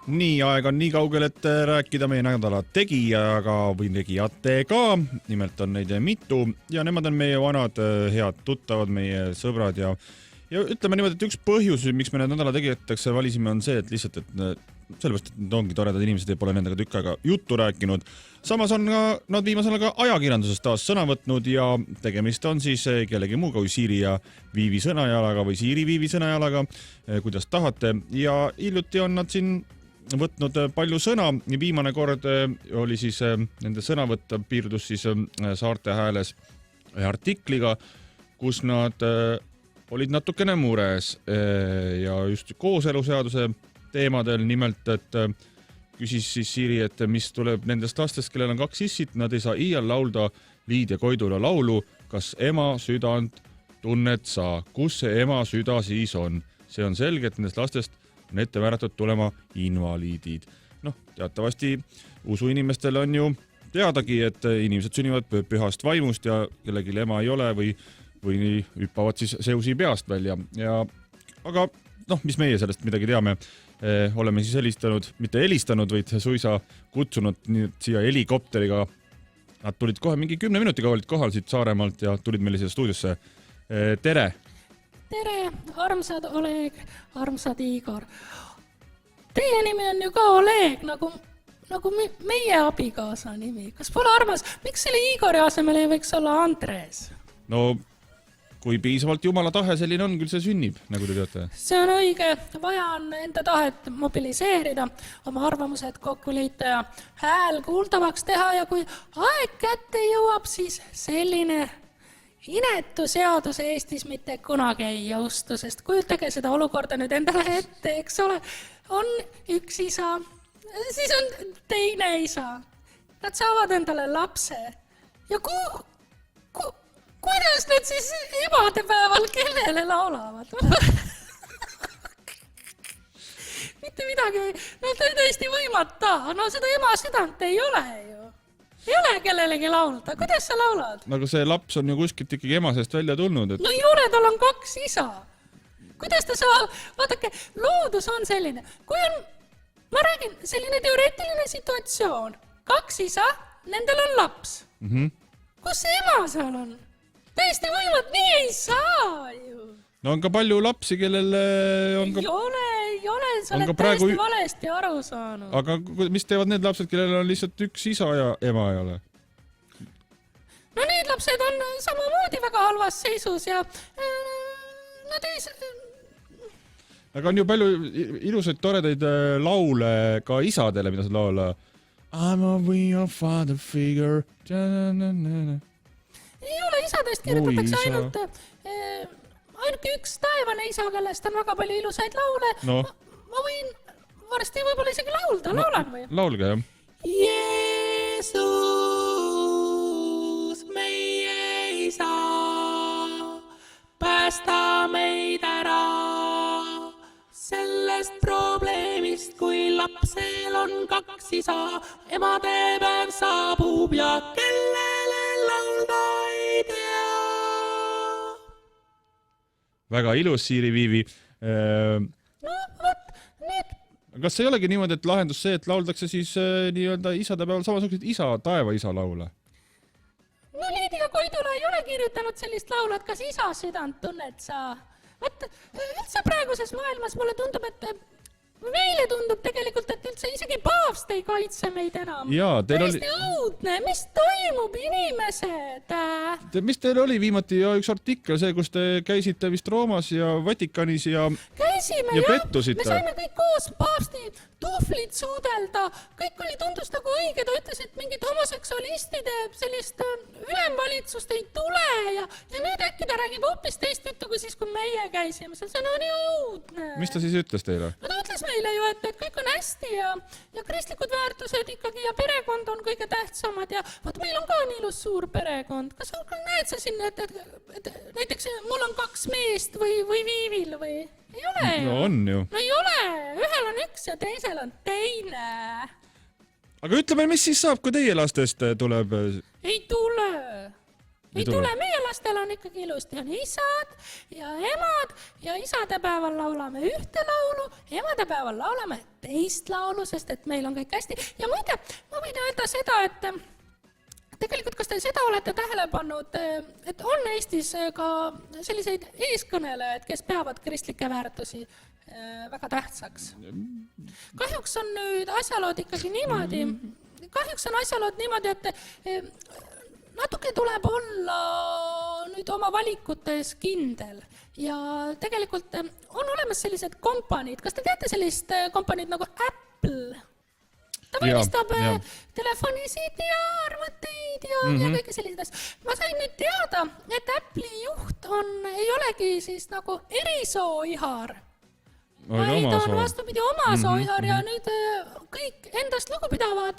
Nii, aeg on nii kaugel, et rääkida meie nädala tegijaga või tegijatega. Nimelt on neid mitu ja nemad on meie vanad head tuttavad, meie sõbrad ja ütleme niimoodi, et üks põhjus, miks me need nädala tegijateks valisime, on see, et lihtsalt, et sellepärast, et need ongi toredad inimesed ja pole nendega tükk aega juttu rääkinud. Samas on nad viimasel aega ajakirjanduses taas sõna võtnud ja tegemist on siis kellegi muuga kui Siiri ja Viivi sõnajalaga või Siiri Viivi sõnajalaga, kuidas tahate. Ja hiljuti on nad siin võtnud palju sõna. Viimane kord oli siis nende sõnavõtt piirdus siis Saarte Hääles artikliga, kus nad olid natukene mures ja just kooseluseaduse teemadel. Nimelt, et küsis siis Siiri, et mis tuleb nendest lastest, kellel on 2 issit, nad ei saa iial laulda Liid ja Koidula laulu. Kas ema südant tunned sa? Kus see ema süda siis on? See on selge, et nendest lastest on ette määratud tulema invaliidid. Teatavasti usuinimestel on ju teadagi, et inimesed sünnivad pühast vaimust ja kellelgi ema ei ole või hüppavad siis seusi peast välja. Aga mis meie sellest midagi teame? Oleme siis mitte helistanud, vaid suisa kutsunud siia helikopteriga. Nad tulid kohe mingi 10 minutiga olid kohal siit Saaremaalt ja tulid meile siia stuudiosse. Tere! Tere, armsad Oleg, armsad Igor. Teie nimi on ju ka Oleg, nagu meie abikaasa nimi. Kas pole armas, miks selle Igori asemel ei võiks olla Andres? Kui piisavalt jumala tahe selline on, küll see sünnib, nagu te teate. See on õige, vaja on enda tahet mobiliseerida, oma arvamused kokku liita ja hääl kuuldavaks teha ja kui aeg kätte jõuab, siis selline inetu seadus Eestis mitte kunagi ei jõustu, sest kujutage seda olukorda nüüd endale ette, eks ole, on üks isa, siis on teine isa. Nad saavad endale lapse ja kuidas nad siis emadepäeval kellele laulavad? Mitte midagi, tõesti võimata. Seda ema südant ei ole ju. Ei ole kellelegi laulda. Kuidas sa laulad? Aga see laps on ju kuskilt ikkagi ema seest välja tulnud. No ei ole, tal on 2 isa. Kuidas ta saab? Vaadake, loodus on selline. Ma räägin, selline teoreetiline situatsioon. 2 isa, nendel on laps. Kus see ema seal on? Tõesti võimat, nii ei saa ju. On ka palju lapsi, kellel on ka... Ei ole, sa oled tõesti valesti aru saanud. Aga mis teevad need lapsed, kellel on lihtsalt üks isa ja ema ei ole? Need lapsed on samamoodi väga halvas seisus ja nad ei... Aga on ju palju ilusaid toredaid laule ka isadele, mida sa laula. I'm a real father figure. Ei ole, isadest kirjutatakse ainult üks taevane isa, kellest on väga palju ilusaid laule. Ma võin varsti võib-olla isegi laulda, laulan või? Laulge, jah. Jeesus, meie isa, päästa meid ära sellest probleemist, kui lapsel on 2 isa, emadepäev saabub ja kellele laulda ei tea. Väga ilus, Siiri Viivi. Kas ei olegi niimoodi, et lahendus see, et lauldakse siis nii-öelda isadepäeval samasugused taeva isa laule? Liidi ja Koidula ei ole kirjutanud sellist laulu, et kas isa südant tunned sa? Üldse praeguses maailmas mulle tundub, et meile tundub tegelikult, et üldse isegi paavst ei kaitse meid enam. Tõesti õudne, mis toimub, inimesed? Mis teil oli viimati üks artikkel, see, kus te käisite vist Roomas ja Vatikanis ja pettusite? Me saime kõik koos paavsti tuhvlid suudelda, kõik tundus nagu õige, ta ütles, et mingid homoseksualistide sellist ülemvalitsust ei tule ja nüüd äkki ta räägib hoopis teist juttu kui siis, kui meie käisime. See on nii õudne. Mis ta siis ütles teile? Ta ütles meile ju, et kõik on hästi ja kristlikud väärtused ikkagi ja perekond on kõige tähtsamad ja vaat meil on ka nii ilus suur perekond. Kas näed sa siin, et näiteks mul on 2 meest või Viivil või? Ei ole ju. No on ju. No ei ole. Ühel on 1 ja teisel on teine. Aga ütleme, mis siis saab, kui teie lastest tuleb? Ei tule. ei tule, meie lastel on ikkagi ilusti, on isad ja emad ja isade päeval laulame ühte laulu, emade päeval laulame teist laulu, sest et meil on kõik hästi. Ja muide, ma võin öelda seda, et tegelikult, kas te seda olete tähele pannud, et on Eestis ka selliseid eeskõnelejaid, kes peavad kristlikke väärtusi väga tähtsaks. Kahjuks on nüüd asjalood ikkagi niimoodi, et natuke tuleb olla nüüd oma valikutes kindel ja tegelikult on olemas sellised kompaniid. Kas te teate sellist kompaniid nagu Apple? Ta valmistab telefonisid ja arvuteid ja kõike sellised. Ma sain nüüd teada, et Apple'i juht ei olegi siis nagu erisooihar, vaid on vastupidi omasooihar ja nüüd kõik endast lugupidavad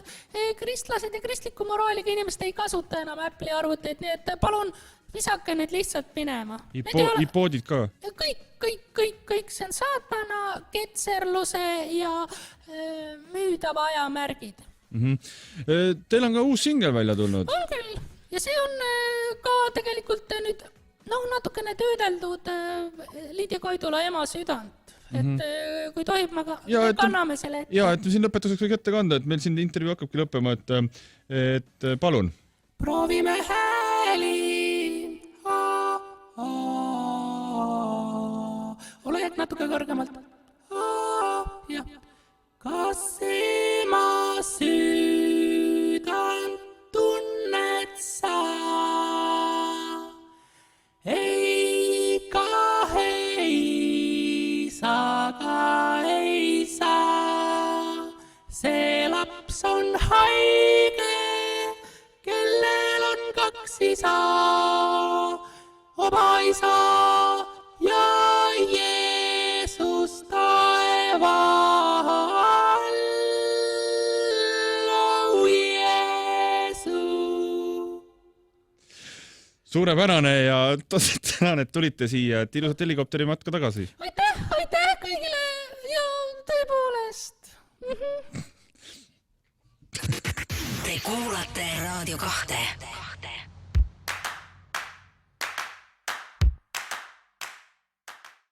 kristlased ja kristliku moraaliga inimesed ei kasuta enam Apple'i arvuteid, nii et palun visake need lihtsalt minema. iPodid ka? Kõik, see on saatana, ketserluse ja müüdava ajamärgid. Teil on ka uus singel välja tulnud? On küll, ja see on ka tegelikult nüüd natukene töödeldud Liidia Koidula ema südant. Et kui tohib, me kanname selle ette. Ja, et siin lõpetuseks võiks ette kanda, et meil siin intervjuu hakkabki lõppema, et palun. Proovime hääli. Ole jäk natuke kõrgemalt. Ja. Kas ema südant tunned sa? Ei kahe isaga ei saa. See laps on haige, kellel on 2 isa. Oma isa ja Jeesus taeva all. Oh Jeesu. Suurepärane ja tänan, et tulite siia, et ilusat helikopteri matka tagasi. Aitäh kõigile ja tõepoolest. Te kuulate Raadio 2.